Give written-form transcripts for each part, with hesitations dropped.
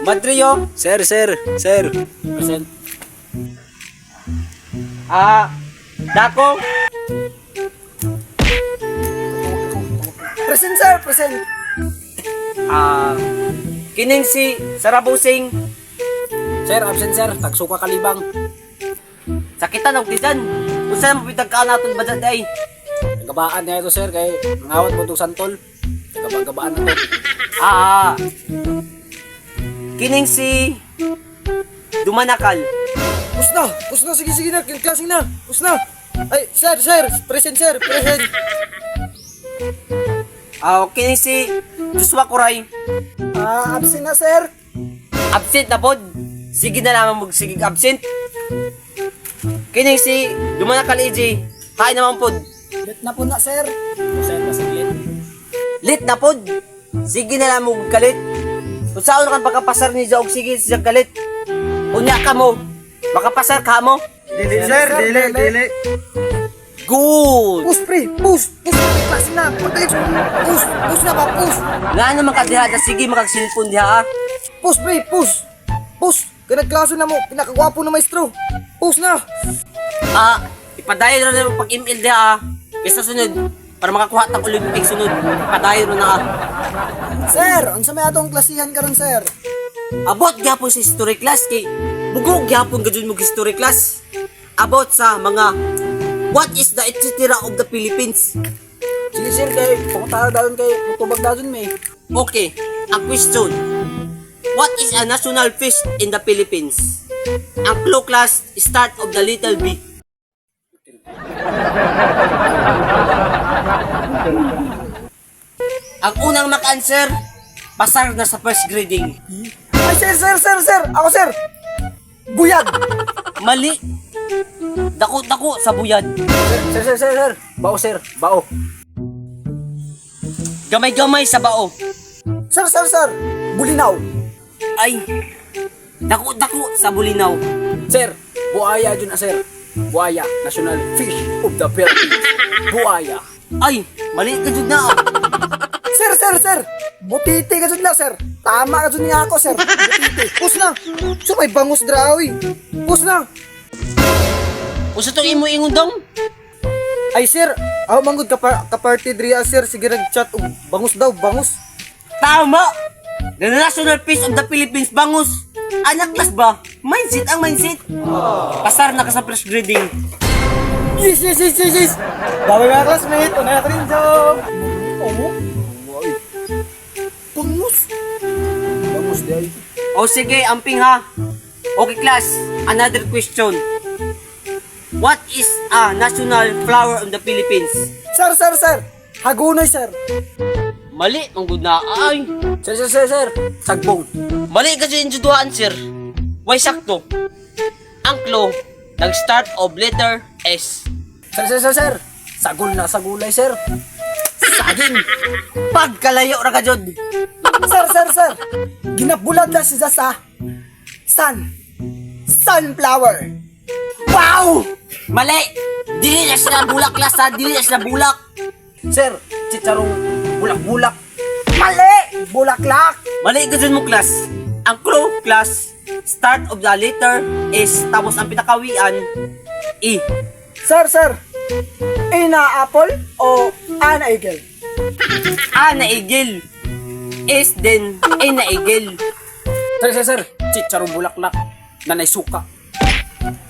Madrio. Sir. Present. Dako. Present sir, present. Kining si Sarabusing. Sir, absent sir. Tagsuka kalibang. Sakitan og tiyan. Unsa mo pitagkaan naton ba day? Gabaan niya ito sir. Kay ngawat mo itong santol. Gabaan na to. Kining si Dumanakal. Pus na, sige na, klaseng na. Pus na. Ay, sir, present. Kining si Joshua Kuray. Absent na sir. Absent na pod. Sige na naman mo sige absent. Kining si Dumanakal EJ. Hain naman pod. Let na po na sir. Sir, masiglit. Lit na pod. Sige na lang mo kalit. Kung saan kan pagkapasar ni Jog, sige siya kalit. Unya ka mo. Makapasar ka mo. Dili sir, dili. Good. Pus pre, pus. Klaseng na. Pus na ba, pus. Nga naman ka diha na sige makagsilpon diha. Pus pre, pus. Ganag klase na mo, pinakagwapo na maestro. Pus na. Ipadayon na lang pag-email diha. Kaysa sunod, para makakuha tang Olympic sunod. Ipadayon na. Sir, ang samay atong klasihan karon sir. Abot gyapon sa history class kay bugog gyapon gadyon mo history class. About sa mga what is the etc. of the Philippines. Sige sir, kay pangutara daw kay matubag daw may. Okay, ang question. What is a national fish in the Philippines? Ang clue class, start of the little B. Ang unang maka-answer, pasar na sa first grading. Ay sir. Ako sir. Buyag. Mali. Dako sa buyad. Sir. Bao sir, bao. Gamay-gamay sa bao. Sir. Bulinaw. Ay, dako sa bulinaw. Sir, buaya dyan na sir. Buaya, national fish of the Philippines. Buaya. Ay, mali ka dyan na. Sir. Butiti ka dyan na, sir. Tama ka dyan nga ako, sir. Butiti. Pus na. So may bangus drawi. Pus na. Usa tong imo ingon dong? Ay, sir. Ako manggod ka-party dria, sir. Sige nag-chat. Bangus daw, bangus. Tama! The national fish of the Philippines, bangus. Anak class ba? Mindset ang mindset. Pasar na ka sa first grading. Yes. Bawal mga classmate. Unay ako rin, Joe. Bangus day. O sige, amping ha. Okay class, another question. What is a national flower of the Philippines? Sir. Hagunoy, sir. Mali, ang good na. Ay, Sir. Sagbong. mali ka dyan yung duhaan, sir. Why sakto? Ang clue, nag-start of letter S. Sir. Sagol na sa gulay sir. Saging. Pagkalayo ra ka dyan. Sir. Ginabulad na siya sa sunflower. Wow! Mali! Dili na sila bulak, class ha. Dili na sila bulak. Sir, chicharong bulak-bulak. Mali! Bulaklak. Mali ka dyan mo, class. Ang clue, class, start of the letter is, tapos ang pinakawian, E. Sir. Ina apple o ana eagle? A na igil. Is din A na igil. Sir. Chicharong bulaklak. Nanay suka.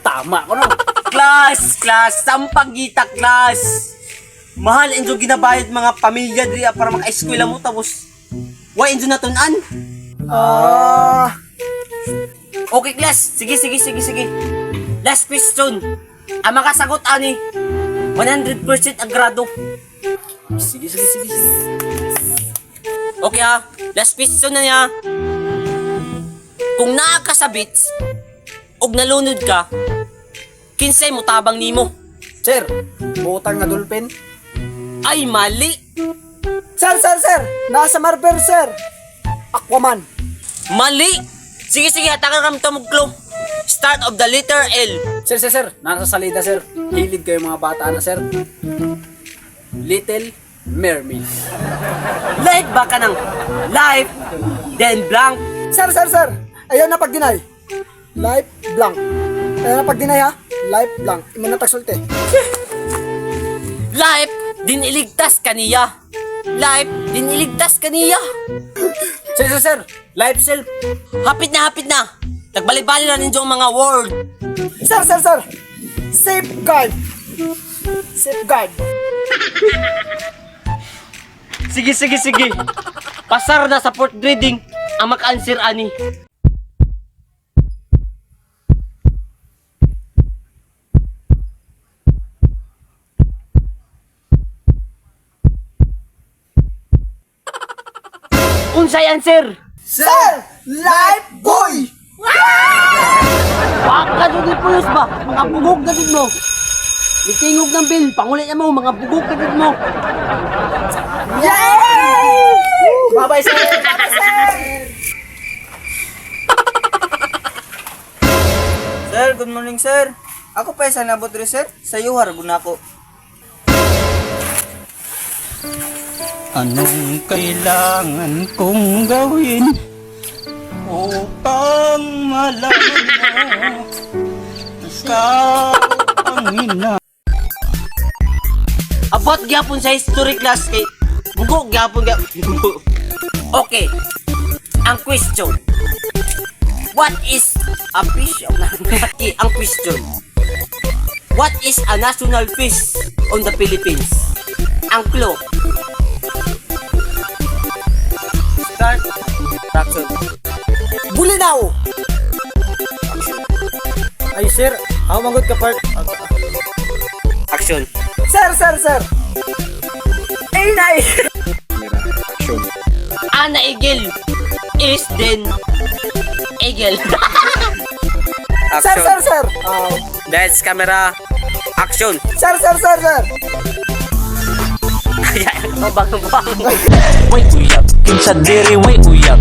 Tama ko no. Class, sampag gita, class. Mahal, enjo ginabayad mga pamilya diri para maka-eskwela mo, tapos, why enjo natunan? Okay, class. Sige. Last question. Ang makasagot ani, 100% ang grado. Sige. Okay ha, last question na niya. Kung naa ka sa beach, og nalunod ka, kinsay mo tabang nimo? Sir, butang nga dolphin. Ay, mali. Sir. Sir. Nasa Marvel, sir. Aquaman. Mali! Sige, hatakan kami tumuglo. Start of the letter L. Sir. Nasa salida, sir. Hilig kayo mga bata na, sir. Little Mermaid. Life ba ka ng life, then blank. Sir. Ayaw na pag-deny. Life blank. Ayaw na pag-deny, ha? Life blank. Imo na tagsulti. Life, din iligtas kaniya. Life, din iligtas kaniya. Sir. Life self. Hapit na. Nagbali-bali na ninyo ang mga word. Sir. Safeguard. Sige. Pasar na sa fourth grading ang maka-answer ani. Unsay answer? Sir! Life boy! Wag ka doon ipuyos ba? Mga bugog na din mo. Itingog ng bill, pangulit na mo, mga bugog na din mo. Yay! Bye-bye, sir. Sir, good morning, sir. Ako pa isa nabot rin, sir. Sa iyo, haragon ako. Anong kailangan kong gawin upang malaman mo ikaw ang ina? Abot gyapon sa history class kay bugo gyapon. Okay. Ang question. What is a fish? Okay, ang question. What is a national fish on the Philippines? Ang clue. Start. Action. Bulinaw! Ay, sir. Ako manggot ka, part. Action. Sir! Inay! Ana Eagle is then Eagle. Sir! That's camera. Action. Sir! Mabang. Way uyab, kinsa diri way uyab.